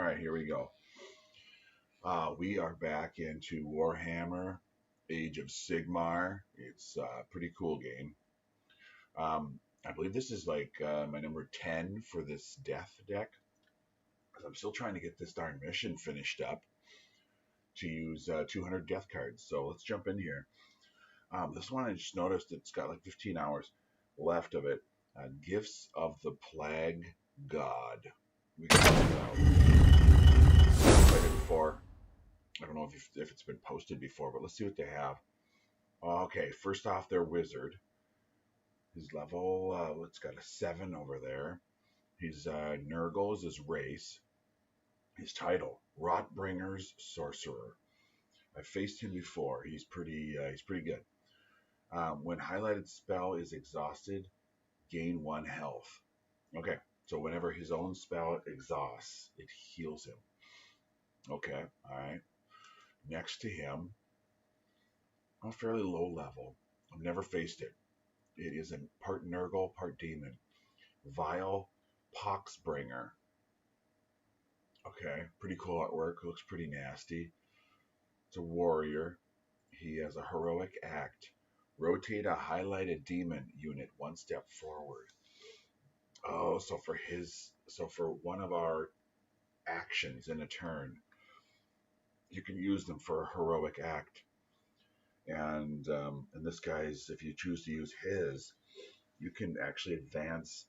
Alright, here we go. We are back into Warhammer, Age of Sigmar. It's a pretty cool game. I believe this is like my number 10 for this death deck. I'm still trying to get this darn mission finished up to use 200 death cards. So let's jump in here. This one I just noticed it's got like 15 hours left of it. Gifts of the Plague God. We got it out. Played it before. I don't know if it's been posted before, but let's see what they have. Okay, first off, their wizard. His level, it's got a 7 over there. His Nurgle is his race. His title, Rotbringer's Sorcerer. I've faced him before. He's pretty good. When highlighted spell is exhausted, gain 1 health. Okay, so whenever his own spell exhausts, it heals him. Okay, all right. Next to him, a fairly low level. I've never faced it. It is a part Nurgle, part demon. Vile Poxbringer. Okay, pretty cool artwork. Looks pretty nasty. It's a warrior. He has a heroic act. Rotate a highlighted demon unit 1 step forward. Oh, so for one of our actions in a turn, you can use them for a heroic act. And this guy's, if you choose to use his, you can actually advance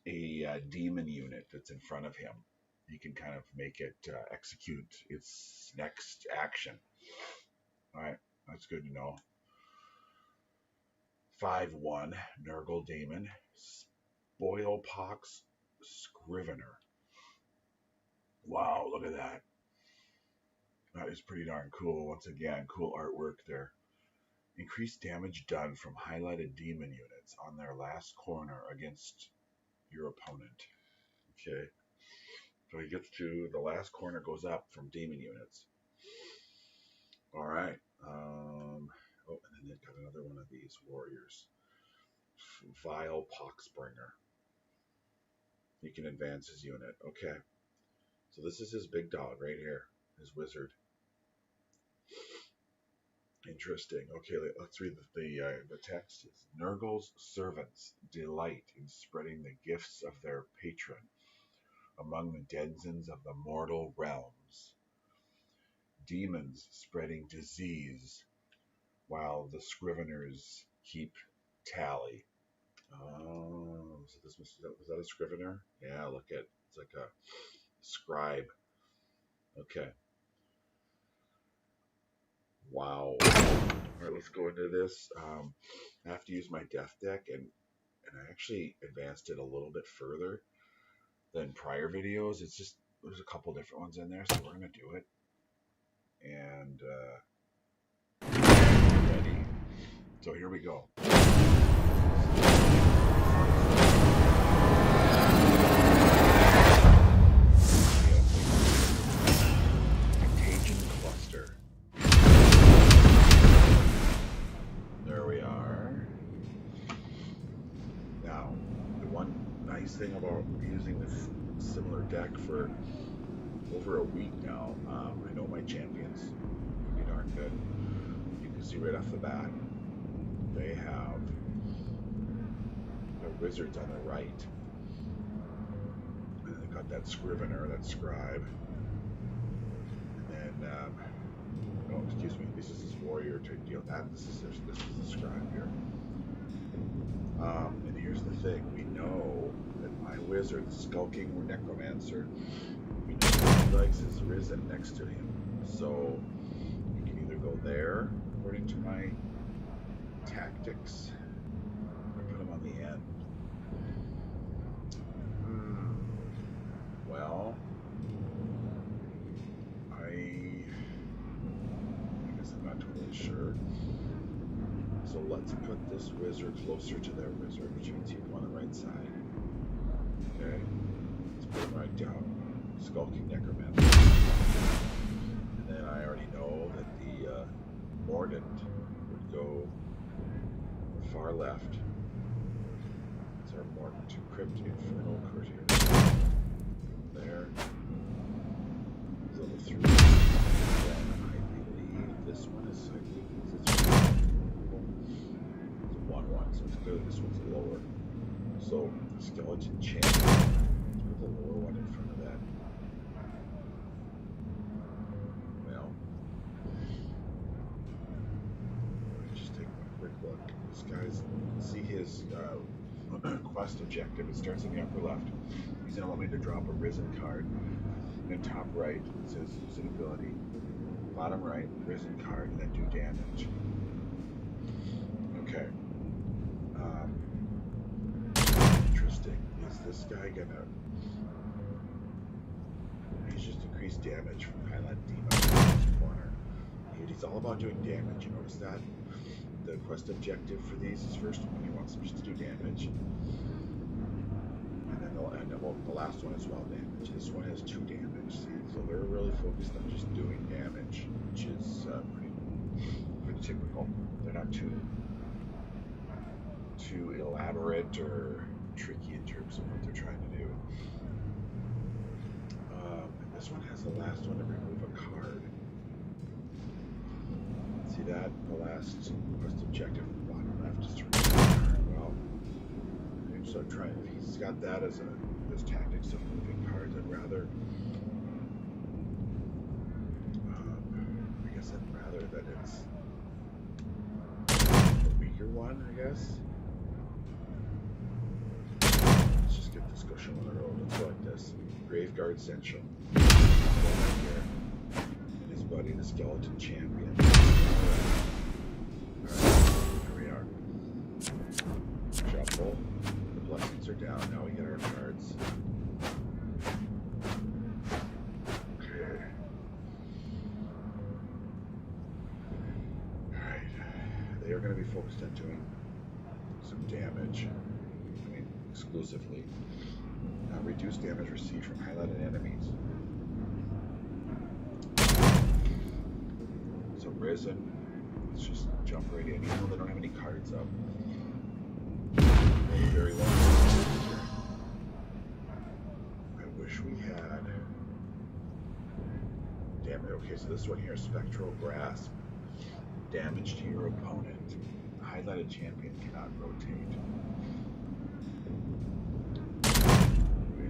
a demon unit that's in front of him. You can kind of make it execute its next action. All right, that's good to know. 5/1 Nurgle Demon, Spoilpox Scrivener. Wow, look at that. That is pretty darn cool. Once again, cool artwork there. Increased damage done from highlighted demon units on their last corner against your opponent. Okay. So he gets to the last corner goes up from demon units. All right. Oh, and then they've got another one of these warriors. Vile Poxbringer. He can advance his unit. Okay. So this is his big dog right here. His wizard. Interesting. Okay, let's read the text. It's Nurgle's servants delight in spreading the gifts of their patron among the denizens of the mortal realms. Demons spreading disease, while the scriveners keep tally. Oh, so was that a scrivener? Yeah, look at it's like a scribe. Okay. Wow. All right, let's go into this. I have to use my death deck, and I actually advanced it a little bit further than prior videos. It's just there's a couple different ones in there, so we're gonna do it. And ready. So here we go. Contagion cluster. There we are. Now, the one nice thing about using this similar deck for over a week now, I know my champions can be darn good. You can see right off the bat, they have their wizards on the right. And they've got that scrivener, that scribe. And then, oh, excuse me, this is his warrior to deal that. This is the scribe here. And here's the thing, we know that my wizard, the skulking necromancer, we know he likes his risen next to him. So you can either go there, according to my tactics, or put him on the end. Well, I guess I'm not totally sure. So let's put this wizard closer to their wizard, which means he'd on the right side. Okay, let's put him right down. Skulking necromancer. And then I already know that the mordant would go far left. It's our mordant, crypt infernal courtier. There. So it's clearly this one's lower. So skeleton champion. Let's put the lower one in front of that. Well, let me just take one quick look. This guy's, see his quest objective. It starts in the upper left. He's going to want me to drop a risen card. And top right, it says use an ability. Bottom right, risen card, and then do damage. Okay. Interesting. Is this guy gonna... He's just increased damage from highlight demon in this corner. He's all about doing damage. You notice that? The quest objective for these is first one. He wants them just to do damage. And then the last one as well, damage. This one has 2 damage. See? So they're really focused on just doing damage, which is pretty typical. They're not too elaborate or tricky in terms of what they're trying to do. And this one has the last one to remove a card. See that? The last quest objective on the bottom left is to remove a card. Well, so I'm trying, if he's got that as tactics of moving cards, I'd rather that it's a weaker one, I guess. Let's just get this Goshen on the road. Let's go like this. Graveguard Central. Right here. And his buddy, the Skeleton Champion. Alright, here we are. Shuffle. The blessings are down. Now we get our cards. Okay. Alright. They are going to be focused on doing some damage. I mean, exclusively. Reduce damage received from highlighted enemies. So Risen, let's just jump right in, even though they don't have any cards up. Very well. I wish we had. Damn it. Okay, so this one here, Spectral Grasp. Damage to your opponent. The highlighted champion cannot rotate.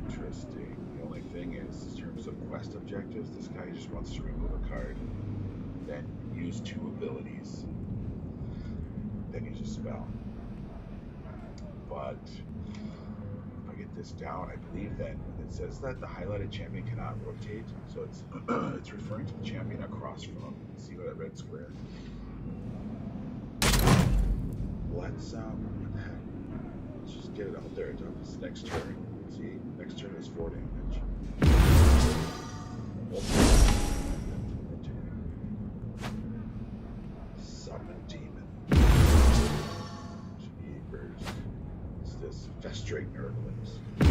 Interesting. The only thing is, in terms of quest objectives, this guy just wants to remove a card, then use 2 abilities, then use a spell. But if I get this down, I believe then when it says that the highlighted champion cannot rotate, so it's it's referring to the champion across from him. See that red square? Let's just get it out there. It's next turn. See, next turn is 4 damage. Summon Demon. Jeepers. What's this? Festrate Nurglings. There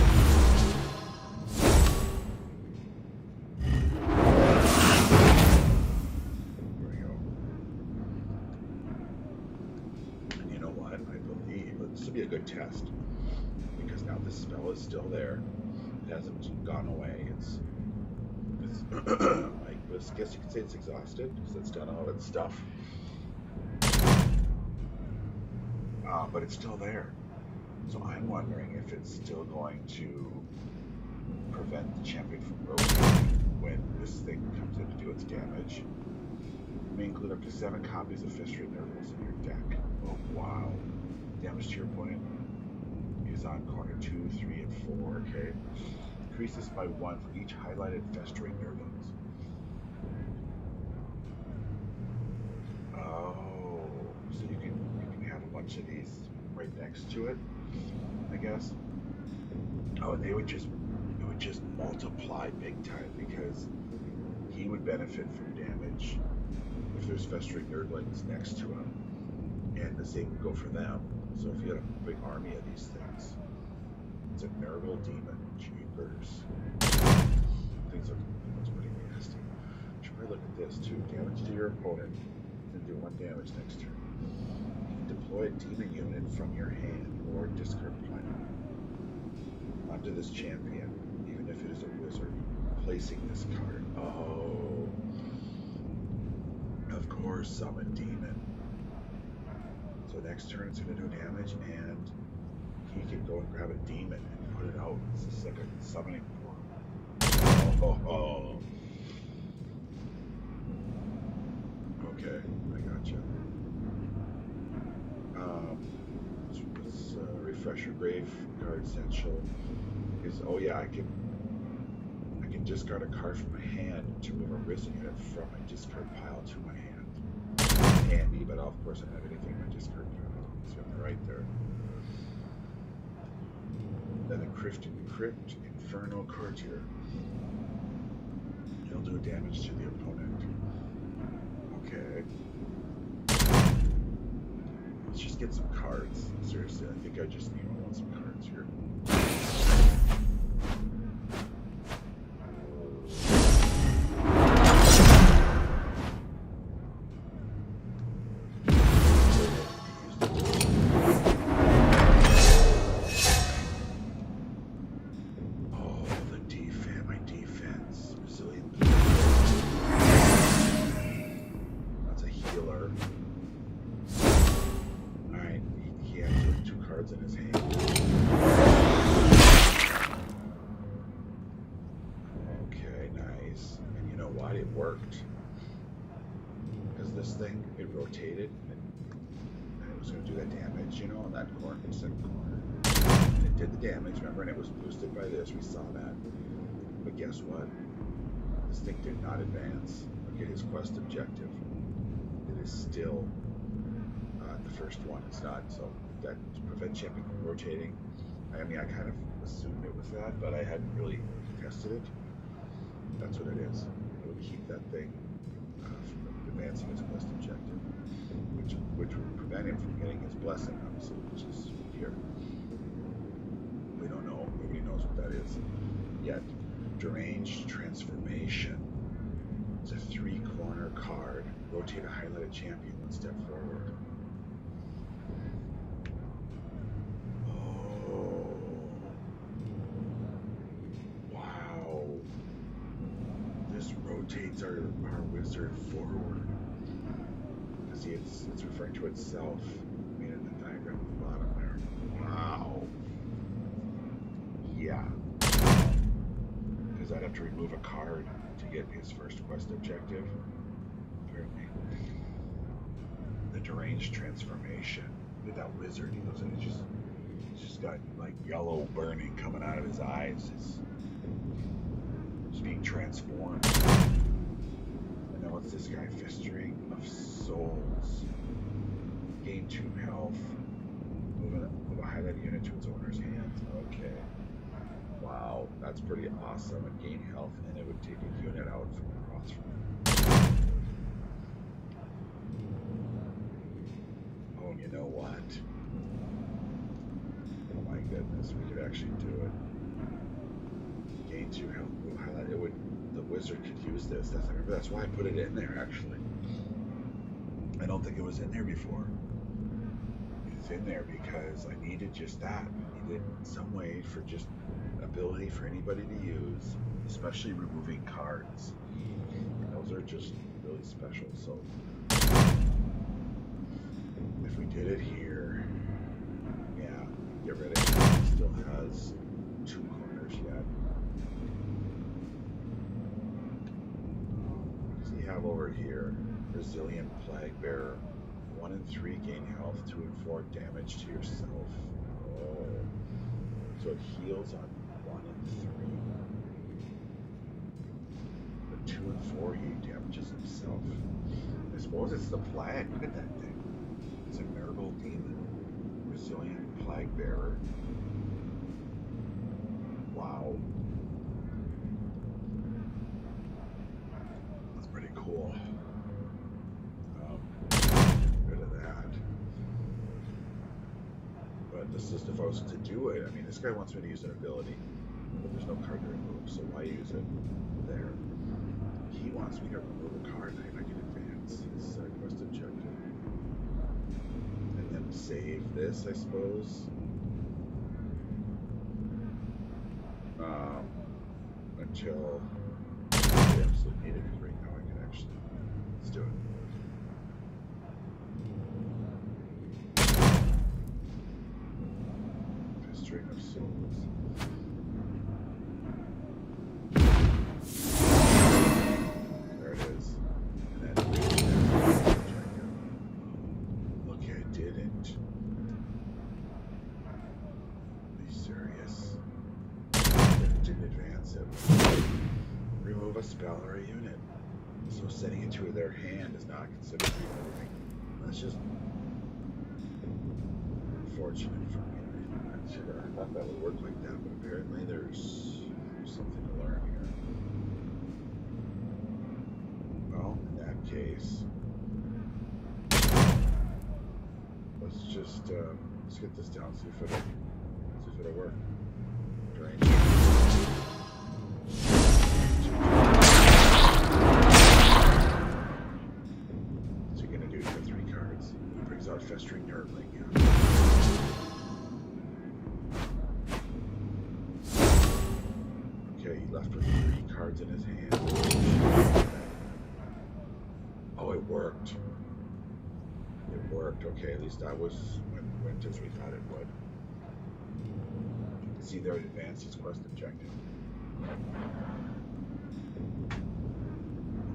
we go. And you know what? I believe this will be a good test. Because now this spell is still there. It hasn't gone away. It's I guess you could say it's exhausted because it's done all of its stuff. But it's still there. So I'm wondering if it's still going to prevent the champion from rotating when this thing comes in to do its damage. You may include up to 7 copies of Festrate Nurgles in your deck. Oh wow. Damage to your opponent is on corner 2, 3, and 4, okay? Increase this by 1 for each highlighted Festering Nurglings. Oh, so you can have a bunch of these right next to it, I guess. Oh, and it would just multiply big time because he would benefit from damage if there's Festering Nurglings next to him, and the same would go for them. So if you had a big army of these things, it's a Nurgle Demon. Jeepers. Things looks pretty nasty. You should probably look at this too. Damage to your opponent. And do 1 damage next turn. You can deploy a demon unit from your hand or discard planet onto this champion, even if it is a wizard, placing this card. Oh. Of course, summon demon. So next turn it's going to do damage, and he can go and grab a demon and put it out. It's just like a summoning portal. Oh. Okay, I gotcha. Let's refresh your graveyard essential. Oh yeah, I can discard a card from my hand to move a risen unit from my discard pile to my hand. Handy, but of course I don't have anything in my discard pile. So on the right there. Then the Crypt Infernal Courtier. He'll do damage to the opponent. Okay. Let's just get some cards. Seriously, I think I just need some cards here. In his hand. Okay, nice. And you know what? It worked. Because this thing, it rotated and it was going to do that damage, you know, on that corner, second corner. And it did the damage, remember, and it was boosted by this. We saw that. But guess what? This thing did not advance. Look at his quest objective. It is still the first one. It's not, so that to prevent champion from rotating. I mean, I kind of assumed it was that, but I hadn't really tested it. That's what it is. It would keep that thing from advancing its quest objective, which would prevent him from getting his blessing, obviously, which is here. We don't know. Nobody knows what that is yet. Deranged Transformation. It's a 3-corner card. Rotate a highlighted champion one step forward. Rotates our wizard forward. Because see, it's referring to itself. I mean, in the diagram at the bottom there. Wow. Yeah. Because I'd have to remove a card to get his first quest objective. Apparently. The Deranged Transformation. Look at that wizard. He goes in. He's just got like yellow burning coming out of his eyes. It's being transformed. And then what's this guy? Festering of Souls. Gain 2 health. Move a highlighted unit to its owner's hand. Okay. Wow, that's pretty awesome. And gain health, and it would take a unit out from across from it. Oh, and you know what? Oh my goodness, we could actually do it. Gain 2 health. It would. The wizard could use this. I remember that's why I put it in there. Actually, I don't think it was in there before. It's in there because I needed just that. I needed some way for just ability for anybody to use, especially removing cards. Those are just really special. So if we did it here, yeah, get rid of it. It still has 2 corners yet. Have over here, Resilient Plague Bearer, 1 and 3 gain health, 2 and 4 damage to yourself. Oh, so it heals on 1 and 3, but 2 and 4 he damages himself. I suppose it's the plague. Look at that thing. It's a Nurgle demon, Resilient Plague Bearer. Wow. Cool. Rid of that. But this is if I was to do it. I mean, this guy wants me to use an ability, but there's no card to remove, so why use it there? He wants me to remove a card and I can advance his quest objective. And then save this, I suppose. Until we absolutely need it, because right now I can actually. Let's do it. String of Souls. There it is. And then okay, I didn't. Are you serious? Didn't advance it. Remove a spell or a unit. So sending it to their hand is not considered removing. That's just unfortunate for me. I thought that would work like that, but apparently there's something to learn here. Well, in that case, let's get this down, see if it'll work. Drain. What's he gonna do for 3 cards? He brings out Festering Nerdling. Okay, he left with 3 cards in his hand. Oh, it worked. It worked. Okay, at least that went as we thought it would. You can see there it advanced his quest objective.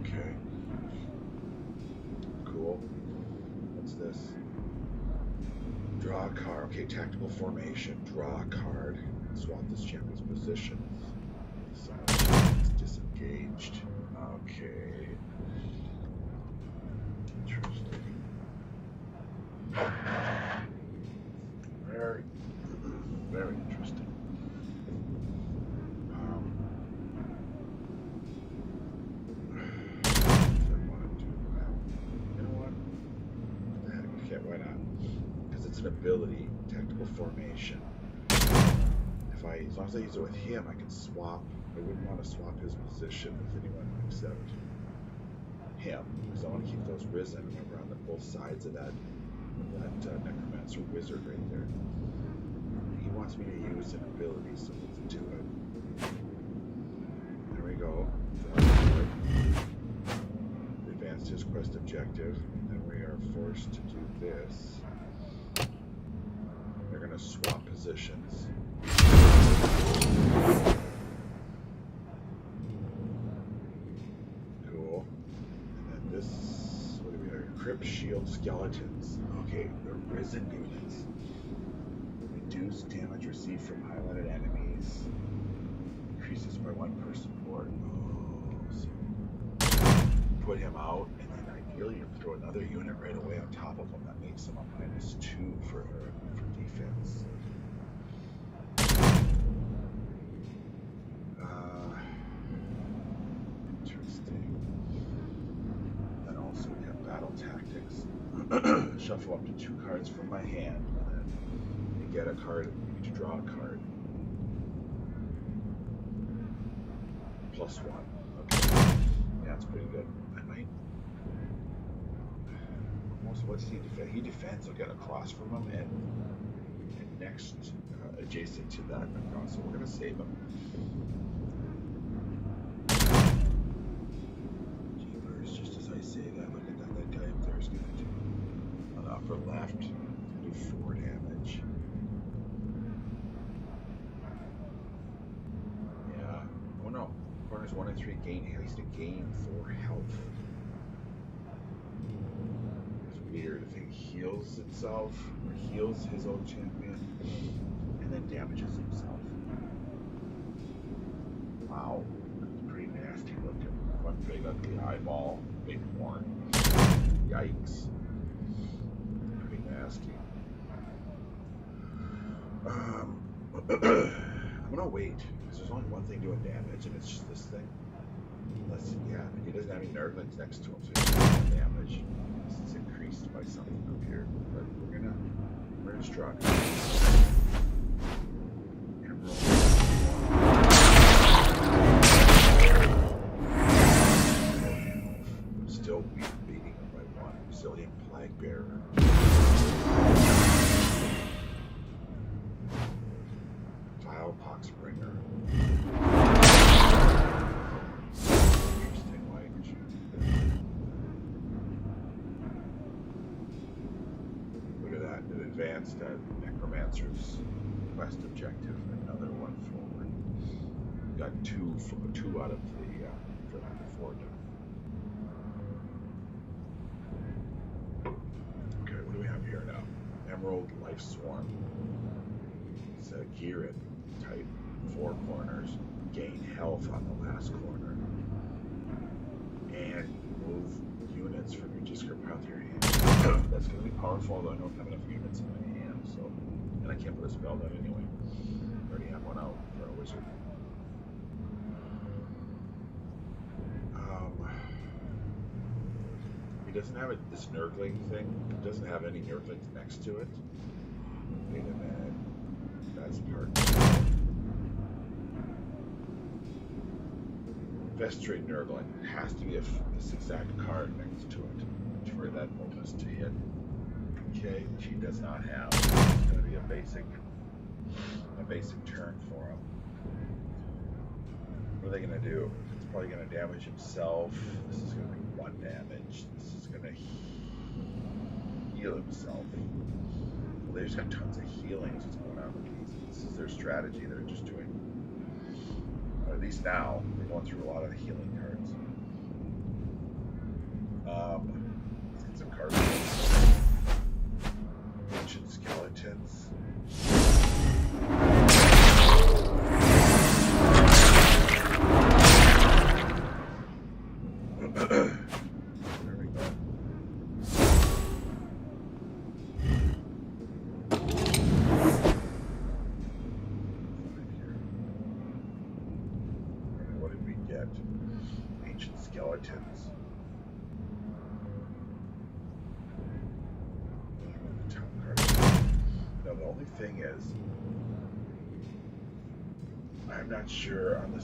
Okay. Cool. What's this? Draw a card. Okay, tactical formation. Draw a card. Swap this champion's position. So it's disengaged. Okay. Interesting. Very, very interesting. Why not? Because it's an ability, tactical formation. As long as I use it with him, I can swap. I wouldn't want to swap his position with anyone except him, because I want to keep those risen. Remember, on both sides of that necromancer wizard right there. He wants me to use an ability, so let's do it. There we go. Advanced his quest objective. We are forced to do this. They're going to swap positions. Cool. And then this, what do we have? Crypt Shield Skeletons. Okay, they're risen units. Reduce damage received from highlighted enemies. Increases by 1 per support. Oh, so put him out, and then ideally you throw another unit right away on top of him. That makes him a -2 for defense. Interesting. And also we have battle tactics. Shuffle up to 2 cards from my hand, and then you get a card. You get to draw a card. +1. Okay. Yeah, that's pretty good. I might. What's he defend? He defends. I'll get across from him, and next adjacent to that across. So we're gonna save him. Jeepers! Just as I say that, look at that guy up there is gonna do on the upper left. Do 4 damage. Yeah. Oh no. Corners 1 and 3 gain. He used to gain 4 health. Weird. If it heals itself or heals his own champion and then damages himself. Wow, that's pretty nasty looking. One big ugly eyeball, big horn. Yikes. Pretty nasty. I'm gonna wait because there's only one thing doing damage, and it's just this thing. Yeah, he doesn't have any nerdlings next to him, so he's doing damage. It's increased by something up here, but we're gonna struck. And roll. Still beating him by 1. Resilient Plague Bearer. Vile Poxbringer. Interesting language. Look at that. It advanced at Necromancers. quest objective. Another one forward. Got two out of the 4 done. Okay, what do we have here now? Emerald Life Swarm. It's a gear it type. 4 corners. Gain health on the last corner. And move units from your discard pile to your hand. That's going to be powerful, although I don't have enough units in my hand, so. And I can't put a spell down anyway. I already have one out for a wizard. He doesn't have this Nurgling thing. It doesn't have any Nurglings next to it. Wait a minute. That's part. Vestrate Nurgling. It has to be this exact card next to it for that bonus to hit. Okay, she does not have. It's going to be a basic turn for him. What are they going to do? It's probably going to damage himself. This is going to be 1 damage. This is going to heal himself. Well, they just got tons of healing. What's going on with these? This is their strategy. They're just doing, or at least now, they're going through a lot of the healing cards. Let's get some cards. Ancient Skeletons. There we go. What did we get? Ancient Skeletons. Now the only thing is, I'm not sure on the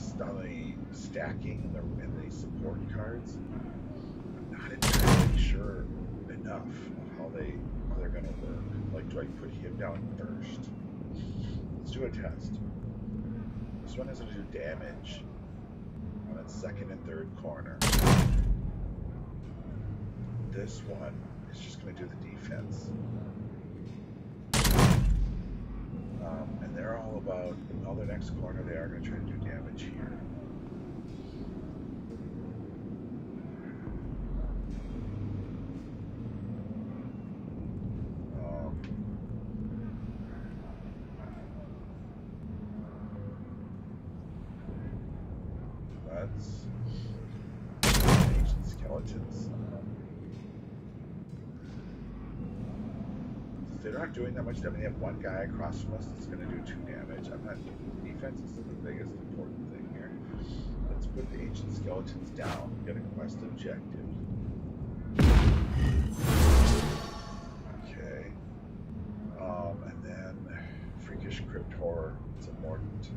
stacking and the support cards. I'm not entirely sure enough of how they're gonna work. Like, do I put him down first? Let's do a test. This one is gonna do damage on its 2nd and 3rd corner. This one is just gonna do the defense. And they're all about, on the next corner, they are going to try to do damage here. That's Ancient Skeletons. They're not doing that much damage. They have one guy across from us that's going to do 2 damage. Defense is the biggest important thing here. Let's put the Ancient Skeletons down. Get a quest objective. Okay. And then Freakish Crypt Horror. It's a Mordant.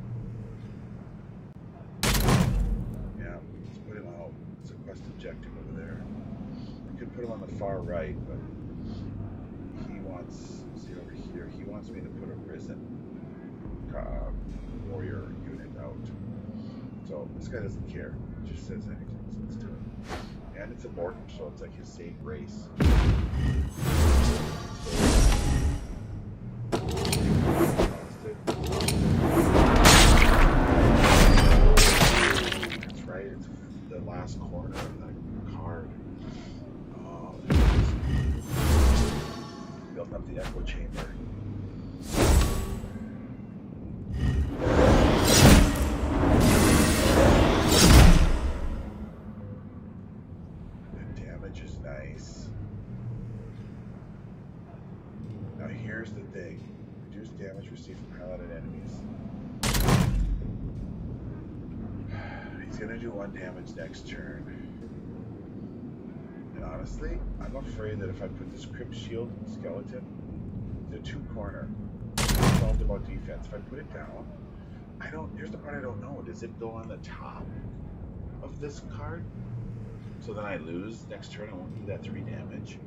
Yeah, let's put him out. It's a quest objective over there. We could put him on the far right, but see over here, he wants me to put a Risen warrior unit out. So this guy doesn't care. He just says anything, so let's do it. And it's a Mordant, so it's like his same race. That's right, it's the last corner of that card. Built up the echo chamber. The damage is nice. Now here's the thing. Reduce damage received from highlighted enemies. He's gonna do 1 damage next turn. And honestly, I'm afraid that if I put this Crypt Shield Skeleton, the 2 corner, it's all about defense. If I put it down, here's the part I don't know. Does it go on the top of this card? So then I lose next turn, I won't do that 3 damage?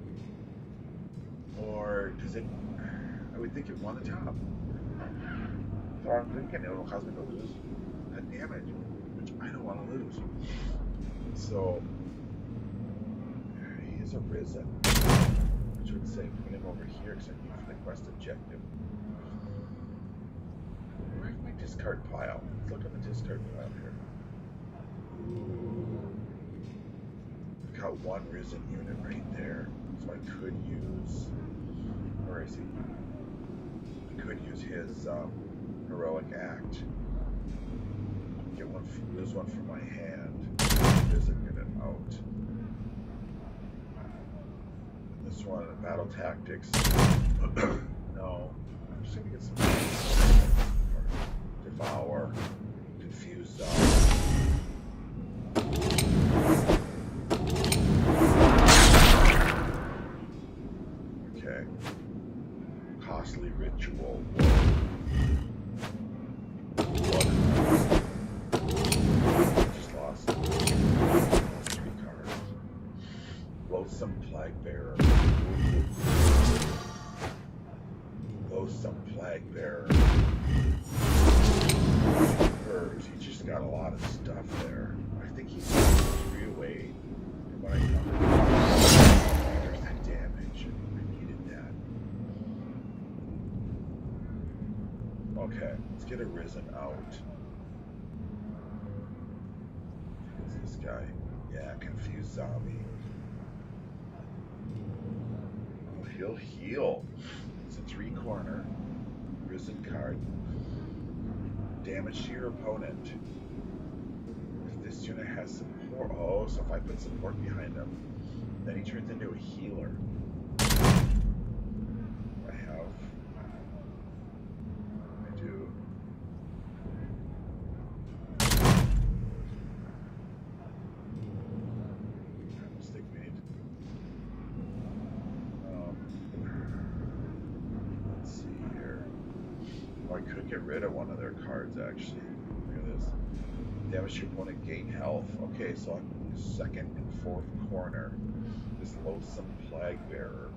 Or does it, I would think it won the top. So I'm thinking it'll cause me to lose that damage, which I don't want to lose. So, he is a Risen, which would say put him over here because I need for the quest objective. discard pile. Let's look at the discard pile here. Ooh. I've got one risen unit right there. So I could use, where is he? I could use his heroic act. Get one, lose one from my hand. Risen unit out. And this one, battle tactics. No. I'm just gonna get some devour. Confuse zone. Okay. Costly ritual. Just lost 3 cards. Loathsome Plague Bearer. Loathsome Plague Bearer. He just got a lot of stuff there. I think he's 3 away from what I know. There's that damage. I needed that. Okay, let's get a risen out. Who's this guy? Yeah, confused zombie. Oh, he'll heal. It's a 3 corner. Risen card. Damage to your opponent. If this unit has support, oh, so if I put support behind him, then he turns into a healer. I do. I almost think we need. Let's see here. Oh, I could get rid of one of their cards, actually. Look at this. Damage your opponent, gain health. Okay, so on the 2nd and 4th corner, this Loathsome Plague Bearer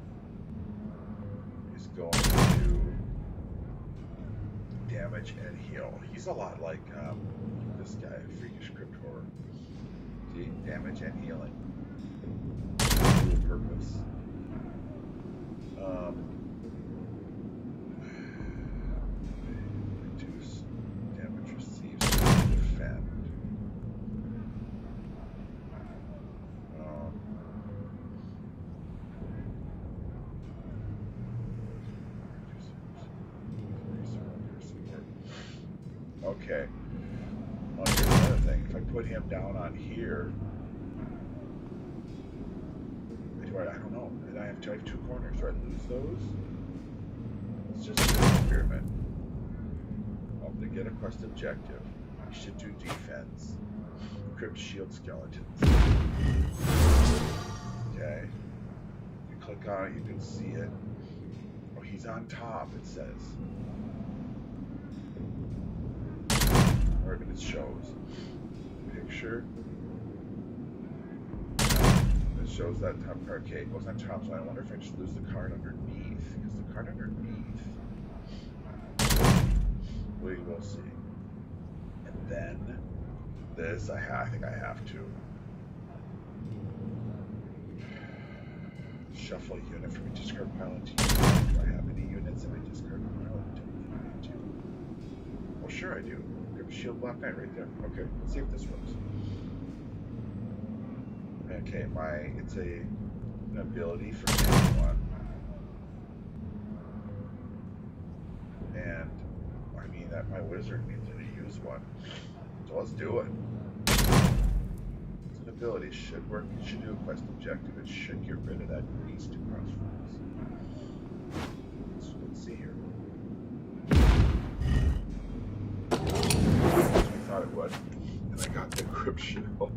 is going to damage and heal. He's a lot like this guy, Freakish Crypt Horror. See? Damage and healing. Dual purpose. Reduce damage received. Defend. Okay. Well, here's another thing. If I put him down on here, I don't know. I have 2 corners. Do I lose those? Let's just do an experiment. Well, to get a quest objective, you should do defense. Crypt Shield Skeletons. Okay. You click on it, you can see it. Oh, he's on top, it says. Or it shows. Picture. It shows that top card. Okay, it goes on top, so I wonder if I just lose the card underneath. Because the card underneath. We will see. And then this, I think I have to. Shuffle a unit from a discard pile into unit. Do I have any units in my discard pile? I don't think I do. Well, sure I do. Crypt Shield Black Knight right there. Okay, let's see if this works. Okay, it's an ability for anyone. And I mean that my wizard means that I use one. So let's do it. It's an ability, it should work, it should do a quest objective, it should get rid of that beast across from us. Let's see here. As we thought it would. And I got the Crypt Shield.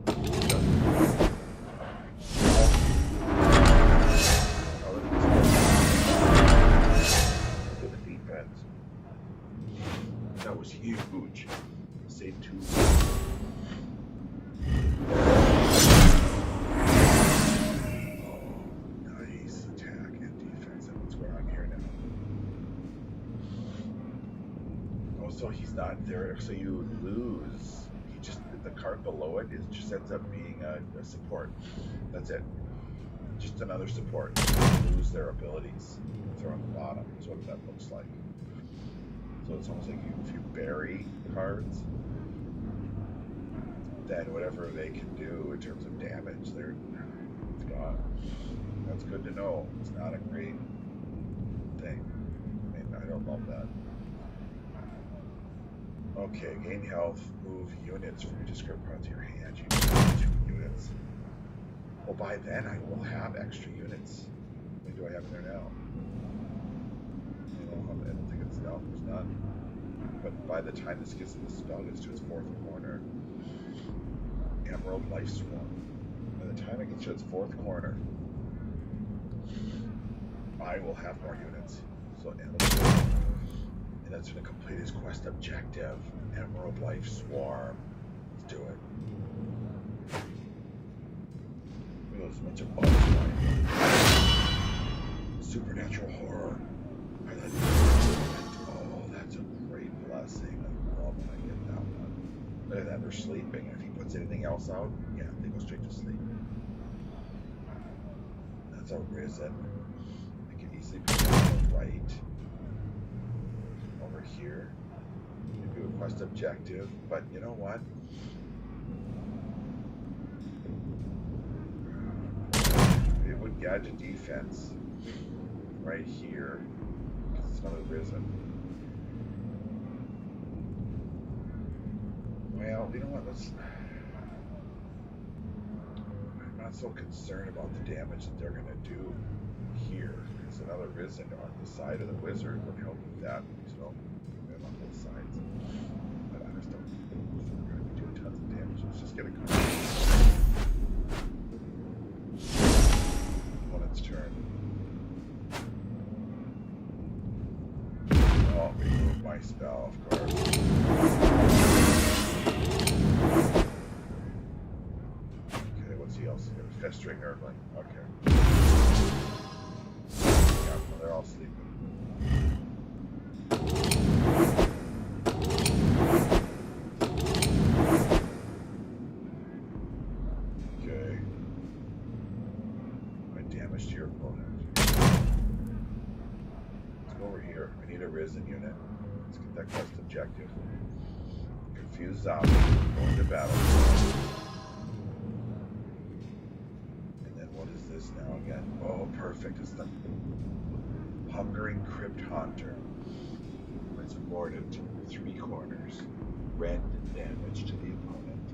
That was huge. Save 2. Oh, nice attack and defense. And what's going on here now? Oh, so he's not there. So you lose. He just the card below it just ends up being a support. That's it. Just another support. You lose their abilities. They're on the bottom. Is what that looks like. So it's almost like if you bury cards, then whatever they can do in terms of damage, it's gone. That's good to know. It's not a great thing. I mean, I don't love that. Okay, gain health, move units from your discard pile to your hand. You need 2 units. Well, by then I will have extra units. How many do I have in there now? I don't think it's, no, there's none. But by the time the spell gets to its 4th corner, Emerald Life Swarm. By the time it gets to its 4th corner, I will have more units. So and that's going to complete his quest objective. Emerald Life Swarm. Let's do it. Look at those bunch of bugs flying. Supernatural horror. Oh, that's a great blessing. I love when I get that one. Look at that, they're sleeping. If he puts anything else out, yeah, they go straight to sleep. That's a risen. I can easily put it on the right. Over here. You do a quest objective, but you know what? It would gadget defense right here. It's another risen. Well, you know what? I'm not so concerned about the damage that they're going to do here. Because another risen on the side of the wizard would help with that. So, I'm on both sides. But I just don't know if we're going to be doing tons of damage. Let's just get a card. Opponent's turn. Oh, remove my spell, of course. Okay, what's he else here? Festering Nerdling. Okay. Yeah, well, they're all sleeping. Okay. I damage to your opponent. Let's go over here. I need a risen unit. Let's get that quest objective. Confused zombie. Going to battle. And then what is this now again? Oh, perfect. It's the Hungering Crypt Haunter. It's awarded 3 corners. Rend damage to the opponent.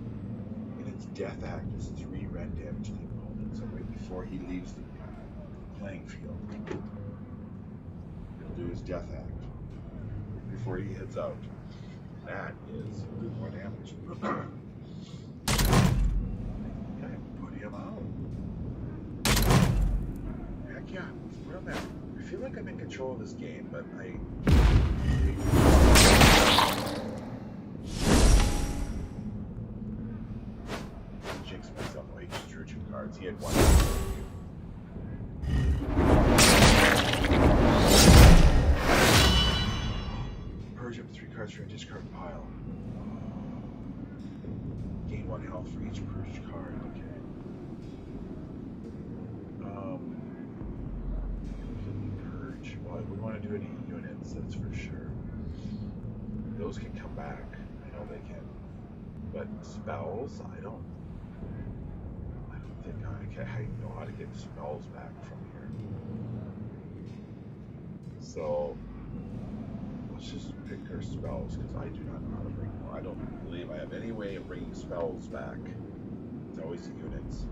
And its death act is 3 rend damage to the opponent. So right before he leaves the playing field, he'll do his death act. Right before he heads out. That is a bit more damage. I have to put him out. Heck yeah, put him out. I feel like I'm in control of this game, but I jinx myself. Oh, he just drew 2 cards. He had 1. Purge up 3 cards from your discard pile. Gain 1 health for each purged card. Okay. Purge. Well, I wouldn't want to do any units, that's for sure. Those can come back. I know they can. But spells, I don't think I know how to get spells back from here. So let's just pick our spells, because I do not know how to bring more. I don't believe I have any way of bringing spells back. It's always the units.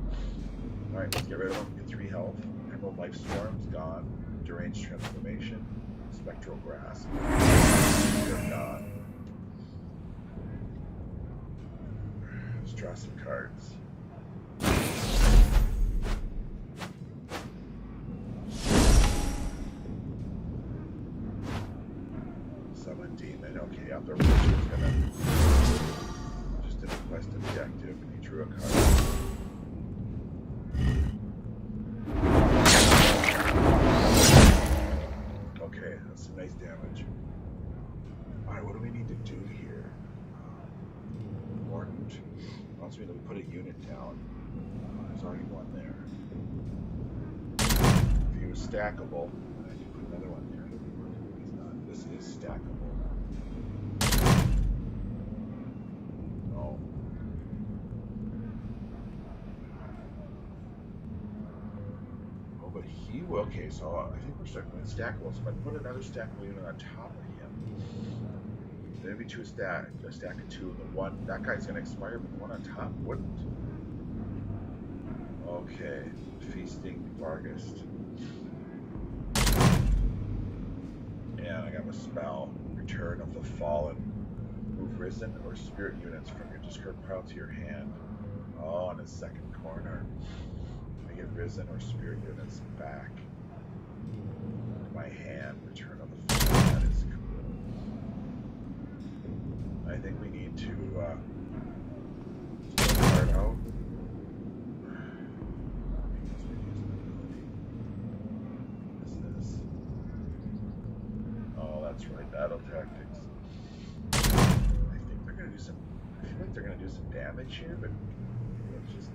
Alright, let's get rid of them. Get 3 health. Emerald Life Swarm's gone. Deranged Transformation. Spectral Grasp. They're gone. Let's draw some cards. Summon Demon. Okay, yeah, the Wizard's gonna just did a quest objective and he drew a card. Okay, that's some nice damage. Alright, what do we need to do here? Important. Wants me to put a unit down. There's already 1 there. If he was stackable, I could put another one there. He's not. This is stackable. Okay, so I think we're starting with stackable. So if I put another stackable unit on top of him, maybe a stack of two, and the one that guy's gonna expire, but the one on top wouldn't. Okay, feasting Vargast, and I got a spell: Return of the Fallen. Move risen or spirit units from your discard pile to your hand. Oh, in his second corner, I get risen or spirit units back into my hand. Return of the Fallen. That is cool. I think we need to start out. Because we're using ability. What is this? Oh, that's right. Battle tactics. I think they're gonna do some. I feel like they're gonna do some damage here, but maybe I'm just.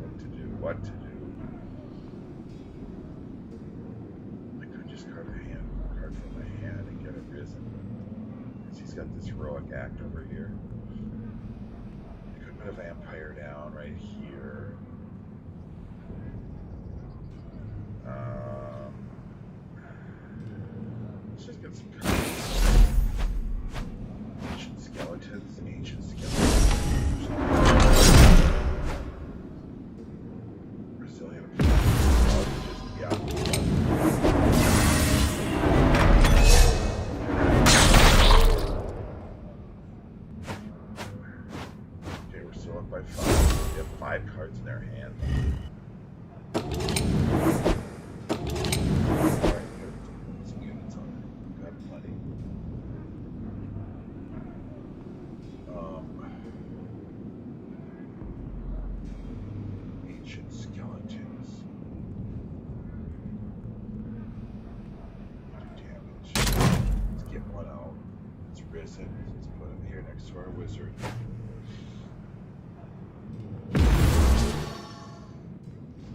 What to do? What to do? I could just card from my hand and get a risen, but because he's got this heroic act over here, I could put a vampire down right here. Let's just get some cards. Ancient skeletons. Resilient. Yeah. Okay, we're still up by 5. They have 5 cards in their hand. Some units on it. Got plenty. Ancient skeletons. Do damage. Let's get one out. It's risen. Let's put him here next to our wizard.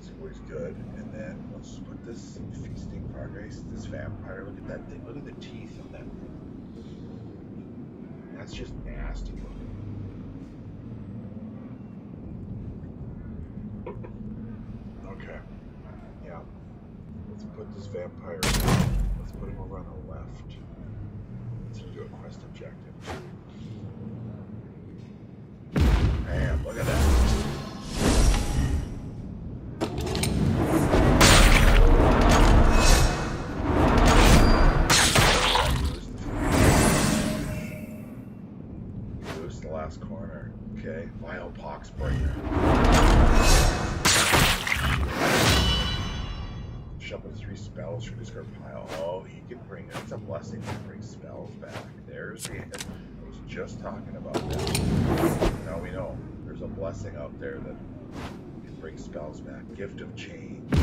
Score's good. And then let's put this feasting progress, this vampire. Look at that thing. Look at the teeth on that thing. That's just nasty looking. Okay. Yeah. Let's put this vampire. Let's put him over on the left. Let's do a quest objective. Bam, look at that. Lose the last corner. Okay, Vile Poxbringer. Shuffle 3 spells from discard pile. Oh, he can bring. It's a blessing to bring spells back. There's the. I was just talking about that. Now we know there's a blessing out there that can bring spells back. Gift of Change.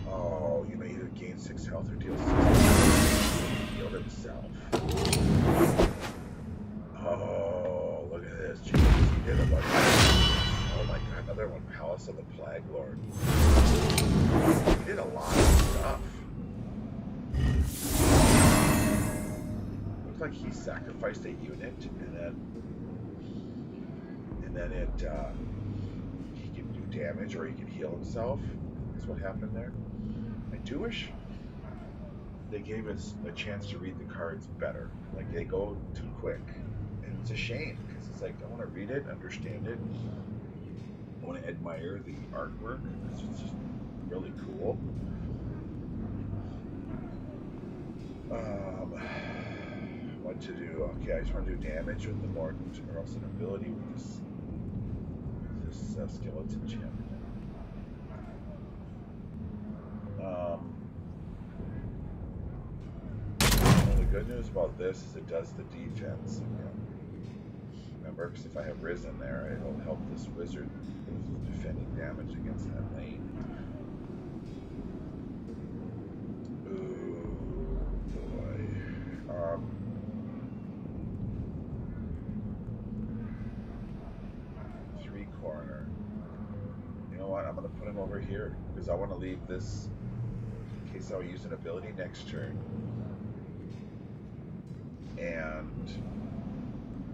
Oh, you may either gain 6 health or deal 6 damage. Heal himself. Oh, look at this. Jeez, he did a bunch of. Oh my god, another one. Palace of the Plague Lord. He did a lot of stuff. Looks like he sacrificed a unit and then it he can do damage or he can heal himself. Is what happened there. I do wish they gave us a chance to read the cards better. Like they go too quick. And it's a shame because it's like I want to read it, understand it. I want to admire the artwork because it's just really cool. What to do? Okay, I just want to do damage with the Mordant, or else an ability with this skeleton champion. Well, the good news about this is it does the defense again. Remember, because if I have risen there, it'll help this wizard with defending damage against that lane. Ooh, boy. 3 corner. You know what? I'm going to put him over here because I want to leave this in case I'll use an ability next turn. And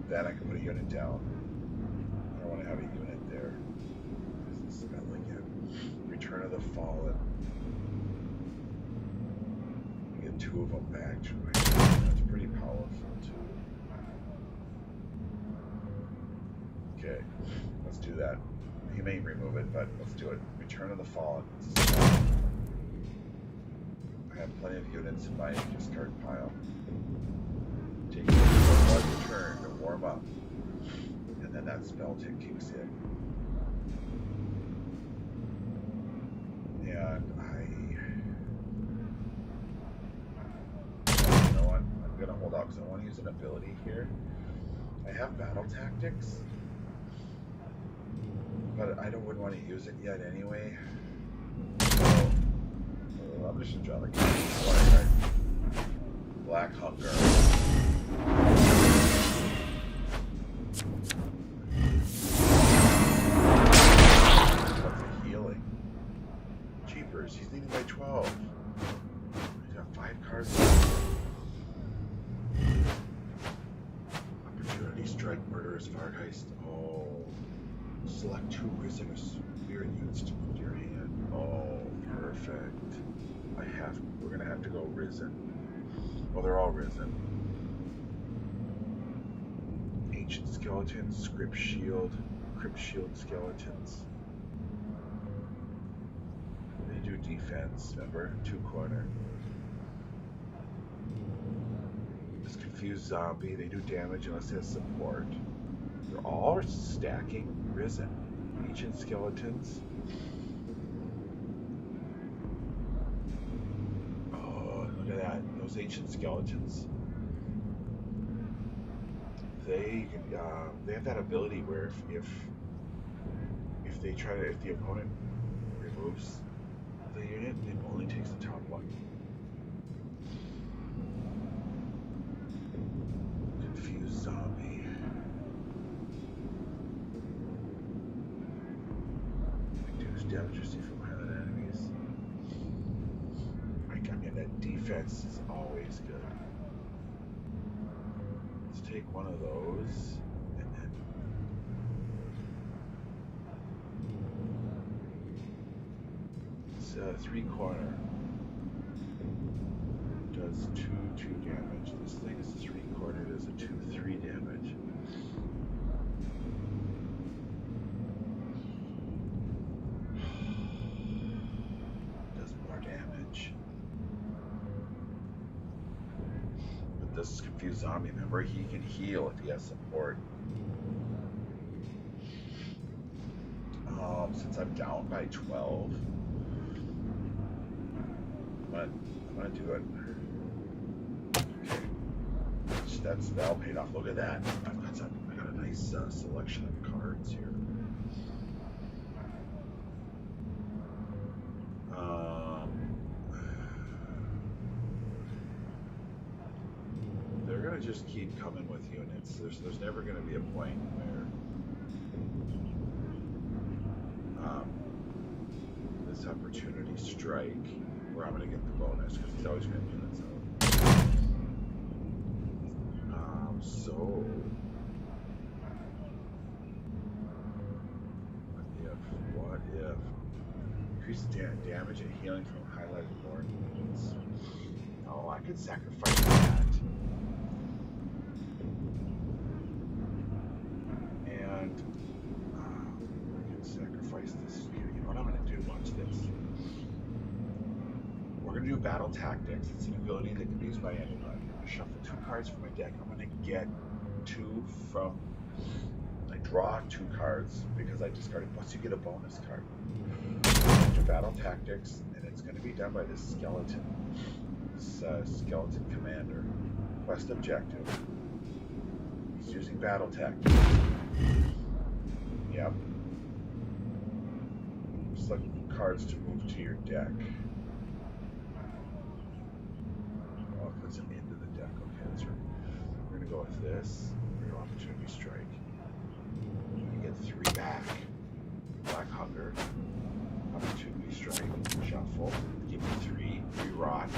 Then I can put a unit down. I don't want to have a unit there. What is this spell again? Return of the Fallen. I get 2 of them back. That's pretty powerful too. Okay, let's do that. He may remove it, but let's do it. Return of the Fallen. I have plenty of units in my discard pile. Take 1 turn to warm up, and then that spell tick kicks in. And you know what? I'm gonna hold out because I want to use an ability here. I have battle tactics, but I wouldn't want to use it yet anyway. So I'm just gonna draw like Black Hunger. What's a healing? Jeepers, he's leading by 12. He's got 5 cards. Opportunity Strike, Murderous Fargeist. Oh. Select 2 Risen or Spirit units to put your hand. Oh, perfect. We're gonna have to go Risen. Well, they're all Risen. Ancient Skeletons, Crypt Shield Skeletons. They do defense, remember? 2 corner. This Confused Zombie, they do damage unless it has support. They're all stacking Risen. Ancient Skeletons. Oh, look at that. Those Ancient Skeletons. They have that ability where if the opponent removes the unit, it only takes the top one. Confused Zombie. Reduce damage received from highlighted enemies. I mean, that defense is always good. Let's take one of those, and then it's 3 corner. Does 2 damage. This thing is 3 corner. Does a 2/3 damage. Does more damage. But this is Confused Zombie. Remember, he can heal if he has support. Since I'm down by 12, I'm gonna do it. Okay. That'll pay off. Look at that. I got a nice selection of cards here. They're gonna just keep coming with units. There's never gonna be a point where this Opportunity Strike, where I'm gonna get the bonus, because he's always gonna have units out. So what if increase damage and healing from highlighted Lord units? Oh, I could sacrifice that. And I can sacrifice this here. You know what I'm gonna do? Watch this. We're gonna do Battle Tactics. It's an ability that can be used by anybody. I'm gonna shuffle 2 cards from my deck. I'm gonna get 2 from. I draw 2 cards because I discarded. Plus, you get a bonus card. Do Battle Tactics, and it's going to be done by this skeleton. This skeleton commander. Quest objective. He's using Battle Tactics. Yep. Select cards to move to your deck. Oh, it puts them into the deck. Okay, that's right. We're going to go with this. We're going to Opportunity Strike. You get 3 back. Black Hunger. Opportunity Strike. Shuffle. Give me 3. Rerot.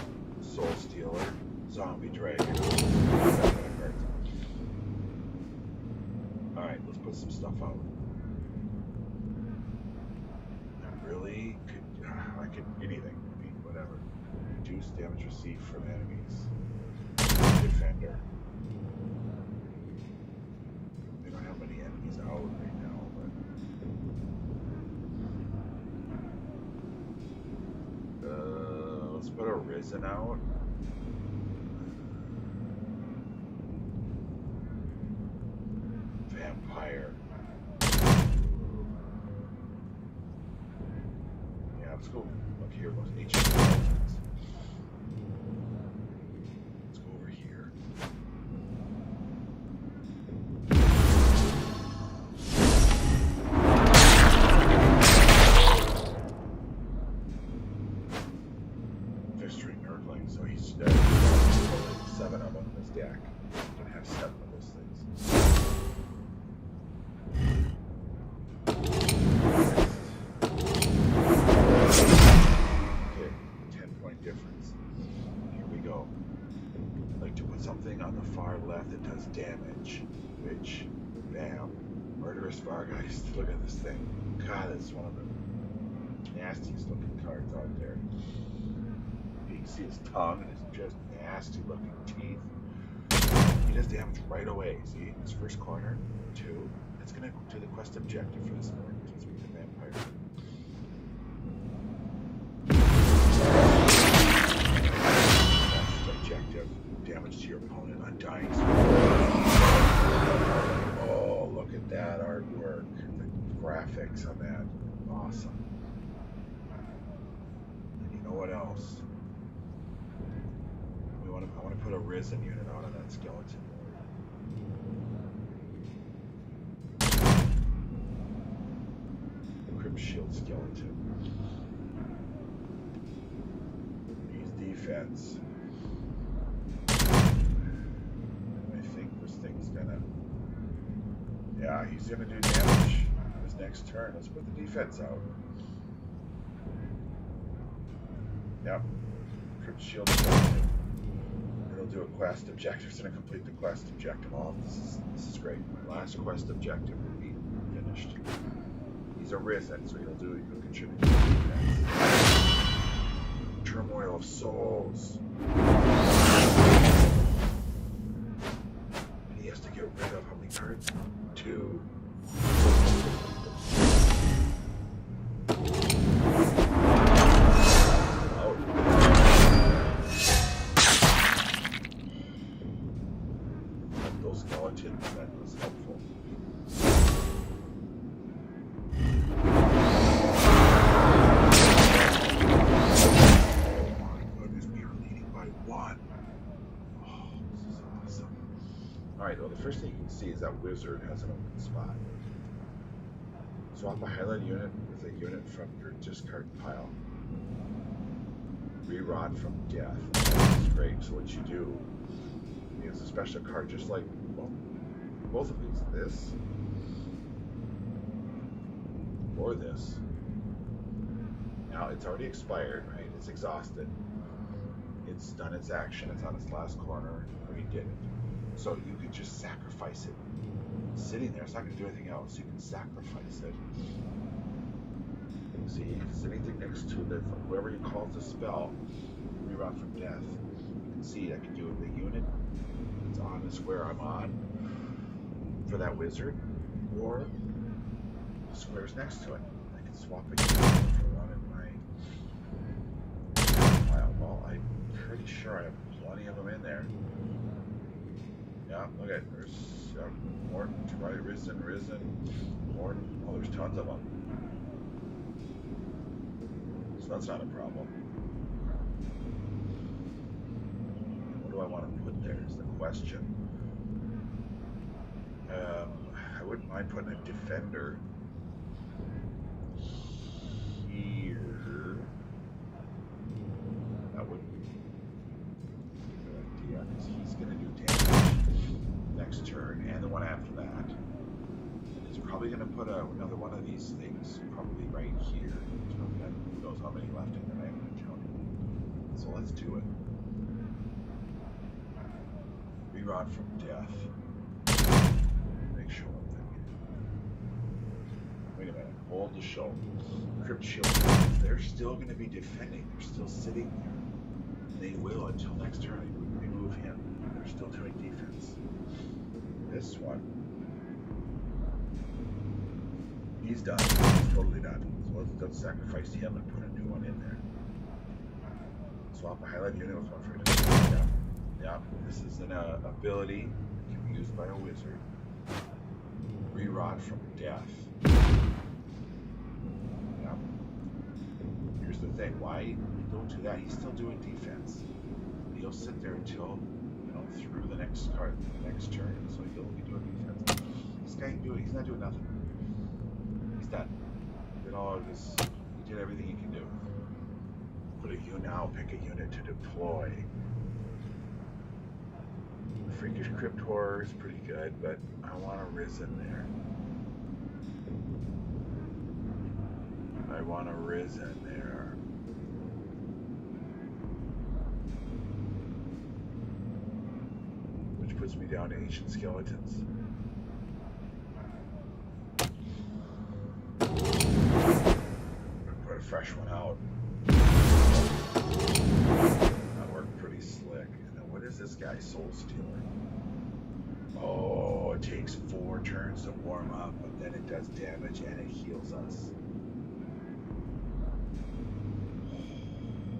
Soul Stealer. Zombie Dragon. put some stuff out. I really could, I could, anything, I mean, whatever. Reduce damage received from enemies. Defender. We don't have many enemies out right now, but let's put a Risen out. Vampire. Yeah, let's go up here. Most ancient skeletons. Let's go over here. Fistering Nerdling, so he's dead. 7 of them in his deck. He can have 7 of those things. Okay, 10-point difference. Here we go. I'd like to put something on the far left that does damage, which, bam, Murderous Vargeist. Look at this thing. God, it's one of the nastiest looking cards out there. You can see his tongue and his just nasty looking teeth. He does damage right away. See, his first corner, 2. It's gonna do the quest objective for this one. Let's make the vampire. Quest objective. Damage to your opponent. Undying. Oh, look at that artwork. The graphics on that. Awesome. And you know what else? I want to put a Risen unit out on that skeleton. Crypt Shield skeleton. He's defense. I think this thing's gonna. Yeah, he's gonna do damage on his next turn. Let's put the defense out. Yep. Crypt Shield skeleton. It'll do a quest objective. It's going to complete the quest objective. Oh, this is great. My last quest objective will be finished. He's a Risen, so he'll contribute to the defense. Turmoil of Souls. And he has to get rid of how many cards? 2. Skeletons, that was helpful. Oh my goodness, we are leading by 1. Oh, this is awesome. Alright, well, the first thing you can see is that Wizard has an open spot. Swap a highlight unit with a unit from your discard pile. Rerod from Death. This is great. So what you do is a special card, just like both of these, this or this. Now it's already expired, right? It's exhausted. It's done its action. It's on its last corner. We did it. So you could just sacrifice it. It's sitting there. It's not going to do anything else. You can sacrifice it. See, it's anything next to the whoever you call the spell. Rerod from Death. You can see I can do a big unit. It's on the square I'm on for that Wizard, or the squares next to it. I can swap a unit for one in my pile. Well, I'm pretty sure I have plenty of them in there. Yeah, look at there's more. Try Risen, more. Oh, there's tons of them. So that's not a problem. What do I want to put there is the question. I wouldn't mind putting a Defender here. That would be a good idea, because he's going to do damage next turn, and the one after that. And he's probably going to put another one of these things, probably right here. He's probably got, who knows how many left in there, I haven't counted. So let's do it. Rerod from Death. Make sure I'm thinking. hold the show. Crypt Shield, they're still going to be defending. They're still sitting there. They will until next turn. They move him. They're still doing defense. This one, he's done. He's totally done. So let's sacrifice him and put a new one in there. Swap a highlight unit with one for him. Yeah. This is an ability that can be used by a wizard. Rerod from death. Yeah. Here's the thing. Why don't do that? He's still doing defense. He'll sit there until, through the next card, the next turn. So he'll be doing defense. This guy ain't doing. He's not doing nothing. He's done. He did everything he can do. Now pick a unit to deploy. Freakish Crypt Horror is pretty good, but I want a Risen there. Which puts me down to Ancient Skeletons. Put a fresh one out. That worked pretty slick. And then what is this guy? Soul Stealer. Oh, it takes 4 turns to warm up, but then it does damage and it heals us.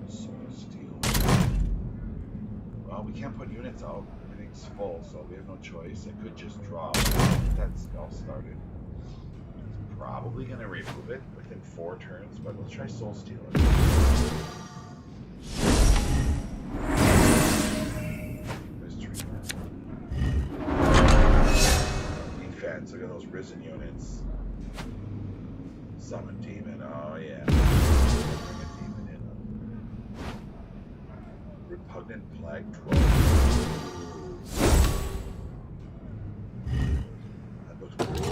Soul Stealer. Well, we can't put units out. Everything's full, so we have no choice. I could just draw. That spell started. It's probably going to remove it within 4 turns, but let's try Soul Stealer. Look at those Risen units. Summon Demon. Oh yeah. Bring a demon in. Repugnant Plague Troll. That looks pretty good.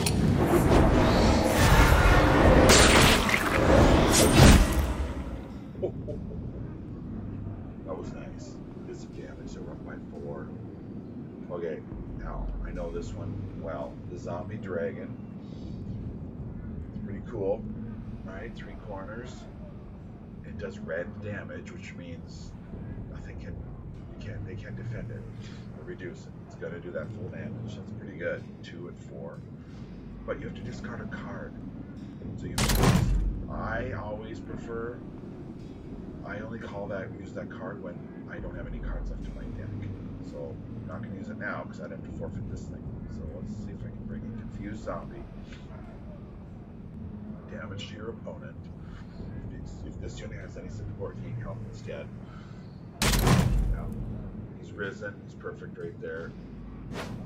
That was nice. Did some damage, so we're up by 4. Okay, now I know this one well. The Zombie Dragon. It's pretty cool. Right, 3 corners. It does red damage, which means they can't defend it or reduce it. It's gonna do that full damage. That's pretty good. 2 and 4. But you have to discard a card. So I always prefer. I only use that card when I don't have any cards left in my deck. So I'm not going to use it now because I'd have to forfeit this thing. So let's see if I can bring in Confused Zombie. Damage to your opponent. If this unit has any support, he can help instead. Now, he's Risen. He's perfect right there.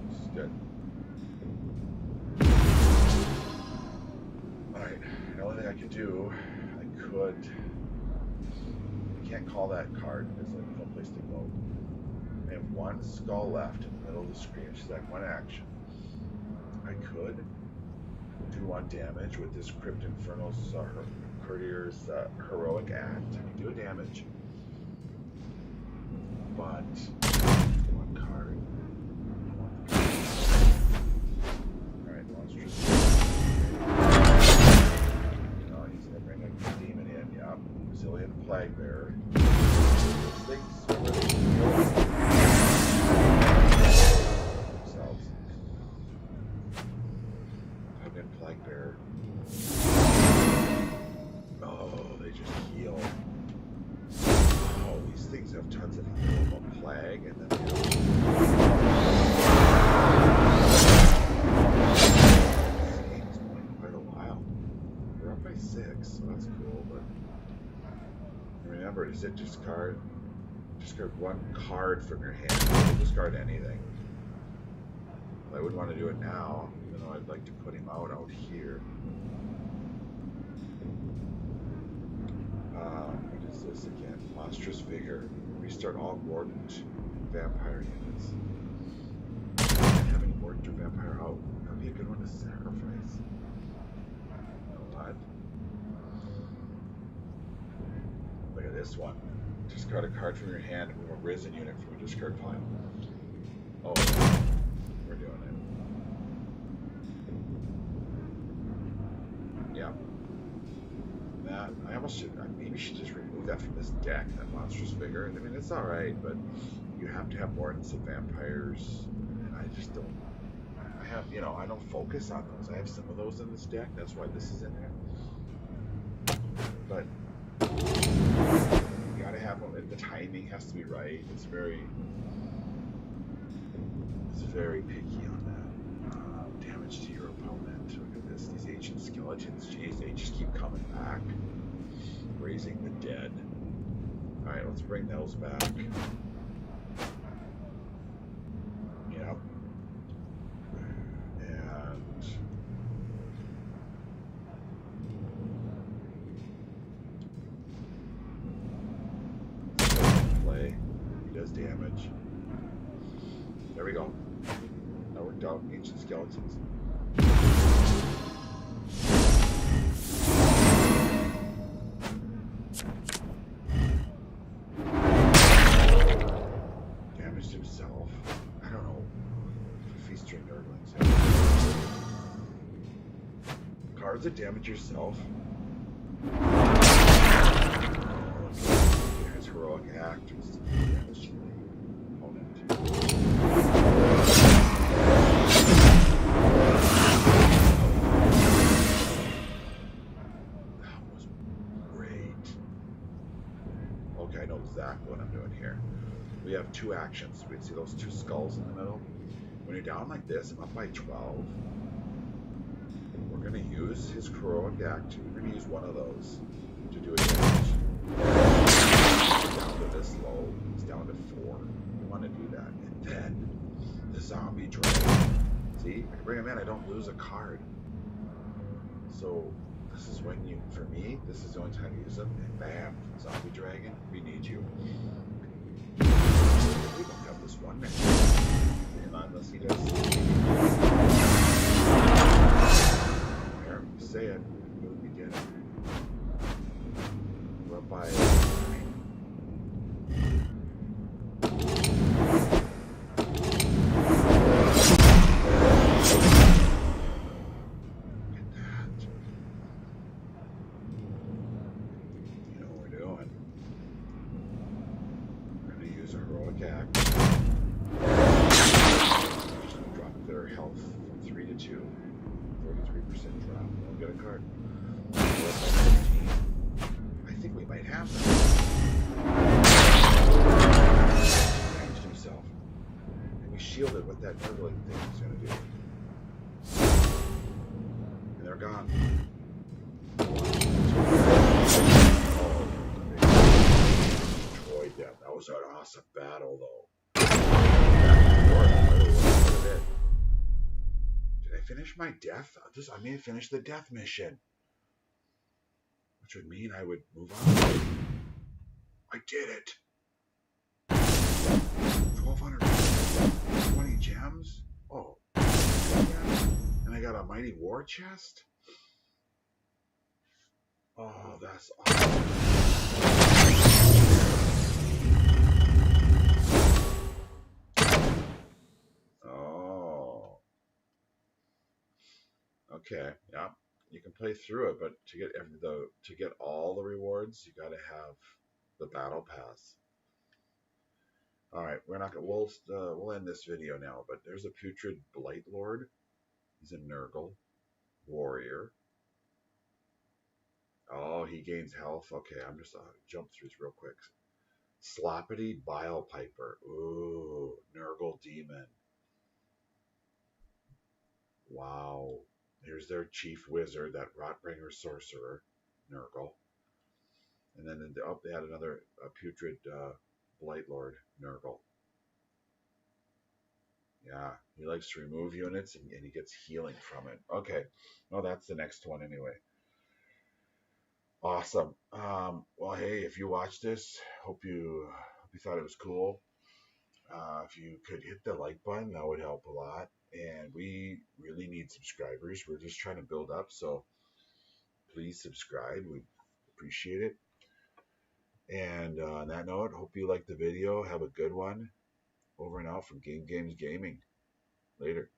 This is good. Alright, the only thing I could do, I can't call that card. There's like no place to go. I have 1 skull left in the middle of the screen. She's like 1 action. I could do 1 damage with this Crypt Infernal's Courtier's Heroic Act. I can do a damage. But 1 card. Alright, monstrous. Oh, he's gonna bring a demon in, yeah. Resilient Plague Bearer. Those things really heal themselves. Repugnant Plague Bearer. Oh, they just heal. Oh, these things have tons of heal from plague, and then they have it's going quite a while. We're up by 6, so that's cool, but remember, is it discard 1 card from your hand. Don't discard anything. I wouldn't want to do it now, even though I'd like to put him out here. What is this again? Monstrous Vigor. Restart all Mordant and Vampire units. I don't have any Mordant or Vampire out. That would be a good one to sacrifice. You know what? Look at this one. Discard a card from your hand and move a Risen unit from your discard pile. Oh, we're doing it. Yeah, that. I almost should, I maybe should just remove that from this deck, that monstrous vigor. I mean, it's all right, but you have to have more than some vampires, and I just don't. I have, I don't focus on those. I have some of those in this deck. That's why this is in there. But you gotta have them. The timing has to be right. It's very picky on that. Damage to your opponent. Look at this. These ancient skeletons. Jeez, they just keep coming back. Raising the dead. All right, let's bring those back. Yep. And play. He does damage. There we go. That worked out. Ancient skeletons. Damaged himself. I don't know. Feastring Nurglings. Cards that damage yourself. His heroic act is damage to the opponent. That was great. Okay, I know exactly what I'm doing here. We have two actions. We see those two skulls in the middle. When you're down like this, I'm up by 12. We're going to use his heroic act. We're going to use one of those to do a damage. He's down to this low. He's down to 4. We want to do that. And then the zombie dragon. See, I can bring him in. I don't lose a card. So this is when you, for me, this is the only time you use them. And bam, zombie dragon, we need you. We don't have this one next time. Unless he does. There, say it. We get it. We're up by 9. Act. Drop their health from 3 to 2. 33% drop. We'll get a card. I think we might have them. Damaged himself. And we shielded what that Nurgling thing was going to do. And they're gone. Destroyed them. That was an awesome battle, though. Did I finish my death? I may have finished the death mission. Which would mean I would move on. I did it. 1,220 gems? Oh. Yeah. And I got a mighty war chest? Oh, that's awesome. Oh. Okay, yeah. You can play through it, but to get all the rewards, you got to have the battle pass. All right, we're not gonna. We'll end this video now. But there's a putrid blight lord. He's a Nurgle warrior. Oh, he gains health. Okay, I'm just jump through this real quick. Sloppity Bile Piper. Ooh, Nurgle demon. Wow. Here's their chief wizard, that Rotbringer sorcerer, Nurgle. And then they had another putrid blight lord, Nurgle. Yeah, he likes to remove units and he gets healing from it. Okay, well, that's the next one anyway. Awesome. Well, hey, if you watched this, hope you thought it was cool. If you could hit the like button, that would help a lot. And we really need subscribers. We're just trying to build up, so please subscribe. We appreciate it. And on that note, hope you liked the video. Have a good one. Over and out from Game Games Gaming. Later.